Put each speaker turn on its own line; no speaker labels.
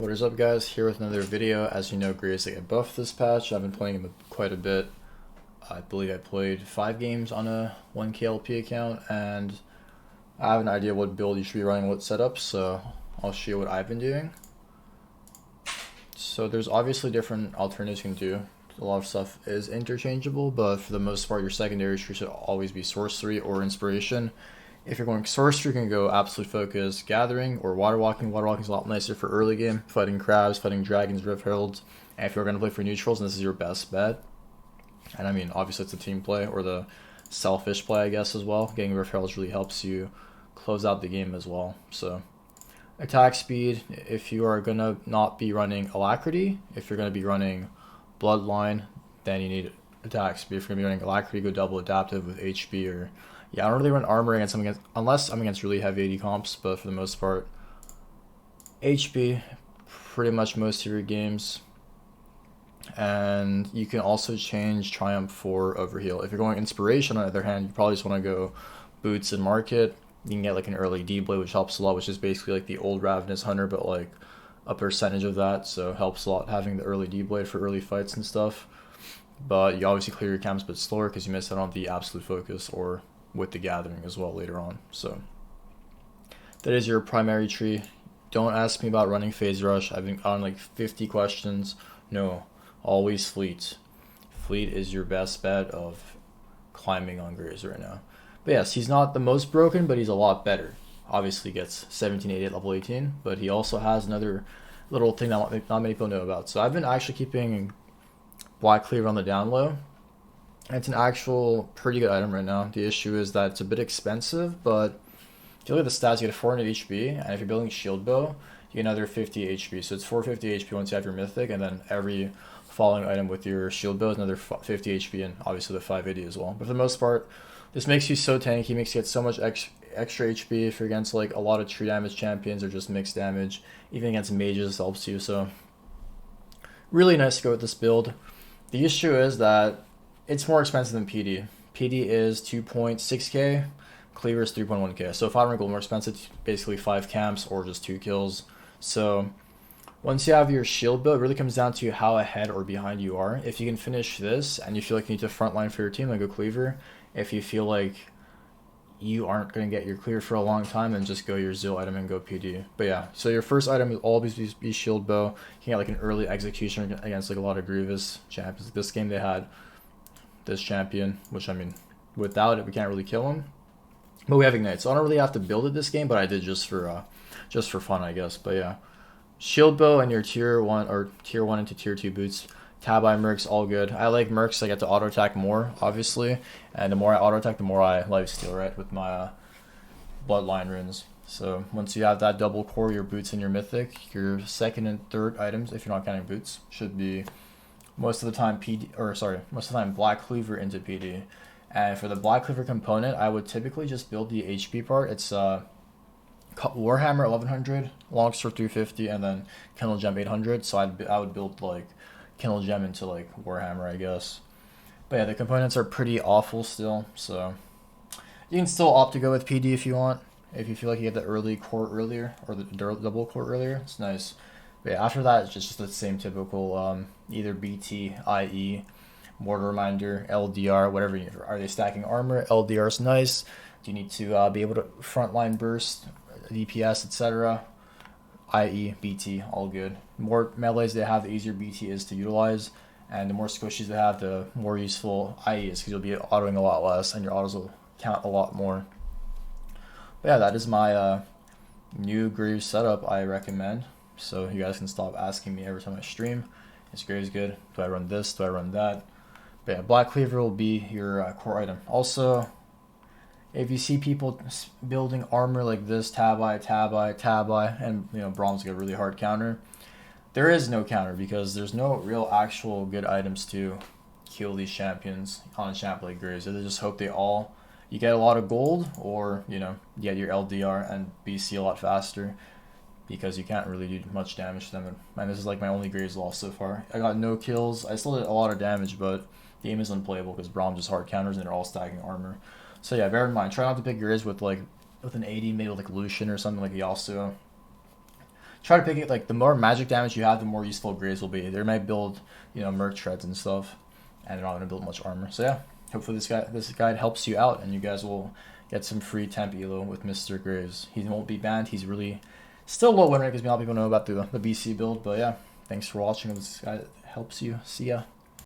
What is up, guys? Here with another video. As you know, Graves get buffed this patch. I've been playing him quite a bit. I believe I played 5 games on a 1K LP account, and I have an idea what build you should be running, what setup, so I'll show you what I've been doing. So there's obviously different alternatives you can do. A lot of stuff is interchangeable, but for the most part, your secondary tree should always be sorcery or inspiration. If you're going sorcery, you can go absolute focus, gathering, or water walking. Water walking is a lot nicer for early game, fighting crabs, fighting dragons, rift heralds. And if you're going to play for neutrals, and this is your best bet, and I mean obviously it's the team play or the selfish play, I guess, as well. Getting rift heralds really helps you close out the game as well. So attack speed, if you are gonna not be running alacrity, if you're gonna be running bloodline, then you need attack speed. If you're gonna be running alacrity, go double adaptive with HP. Or yeah, I don't really run armor against them unless I'm against really heavy AD comps, but for the most part, HP pretty much most of your games. And you can also change Triumph for Overheal. If you're going Inspiration, on the other hand, you probably just want to go Boots and Market. You can get like an early D-Blade, which helps a lot, which is basically like the old Ravenous Hunter, but like a percentage of that, so it helps a lot having the early D-Blade for early fights and stuff. But you obviously clear your camps a bit slower because you miss out on the absolute focus or with the gathering as well later on. So that is your primary tree. Don't ask me about running Phase Rush. I've been on like 50 questions. No, always Fleet. Fleet is your best bet of climbing on Graves right now. But yes, he's not the most broken, but he's a lot better. Obviously gets 1788 level 18, but he also has another little thing that not many people know about. So I've been actually keeping Black Cleaver on the down low. It's an actual pretty good item right now. The issue is that it's a bit expensive, but if you look at the stats, you get 400 HP, and if you're building Shield Bow, you get another 50 HP. So it's 450 HP once you have your Mythic, and then every following item with your Shield Bow is another 50 HP, and obviously the 580 as well. But for the most part, this makes you so tanky, makes you get so much extra HP if you're against like a lot of tree damage champions or just mixed damage. Even against mages, helps you. So really nice to go with this build. The issue is that it's more expensive than PD. PD is 2.6k, Cleaver is 3.1k. So if I rank more expensive, basically 5 camps or just 2 kills. So once you have your shield build, it really comes down to how ahead or behind you are. If you can finish this and you feel like you need to frontline for your team, then go Cleaver. If you feel like you aren't going to get your clear for a long time, then just go your Zeal item and go PD. But yeah, so your first item will always be Shield Bow. You can get like an early execution against like a lot of Grievous champions. This game they had this champion, which I mean, without it we can't really kill him. But we have Ignite, so I don't really have to build it this game, but I did just for fun, I guess. But yeah, Shield Bow and your tier 1 into tier 2 boots. Tab-eye Mercs, all good. I like Mercs, I get to auto-attack more, obviously. And the more I auto-attack, the more I lifesteal, right, with my Bloodline runes. So once you have that double core, your boots and your mythic, your second and third items, if you're not counting boots, should be most of the time Black Cleaver into PD. And for the Black Cleaver component, I would typically just build the HP part. It's Warhammer 1100, Longsword 350, and then Kindle Gem 800. So I would build like Kindle Gem into like Warhammer, I guess. But yeah, the components are pretty awful still, so you can still opt to go with PD if you want. If you feel like you get the early core earlier, or the double core earlier, it's nice. But yeah, after that, it's just the same typical either BT, IE, Mortar Reminder, LDR, whatever you need. Are they stacking armor? LDR is nice. Do you need to be able to frontline burst, DPS, etc.? IE, BT, all good. More melees they have, the easier BT is to utilize, and the more squishies they have, the more useful IE is, because you'll be autoing a lot less, and your autos will count a lot more. But yeah, that is my new Graves setup I recommend, so you guys can stop asking me every time I stream. Is Graves good? Do I run this? Do I run that? But yeah, Black Cleaver will be your core item. Also, if you see people building armor like this, tab-eye, and you know Brahms get a really hard counter, there is no counter because there's no real actual good items to kill these champions on a champ like Graves. So they just hope you get a lot of gold, or you know, you get your LDR and BC a lot faster, because you can't really do much damage to them. And this is like my only Graves loss so far. I got no kills. I still did a lot of damage, but the game is unplayable because Braum just hard counters and they're all stacking armor. So yeah, bear in mind, try not to pick Graves with an 80, maybe like Lucian or something like Yasuo. try to pick it, like, the more magic damage you have, the more useful Graves will be. They might build, you know, Merc Treads and stuff, and they're not going to build much armor. So yeah, hopefully this guide helps you out, and you guys will get some free temp elo with Mr. Graves. He won't be banned. He's really still low win rate because a lot of people know about the BC build. But yeah, thanks for watching. This guide helps you. See ya.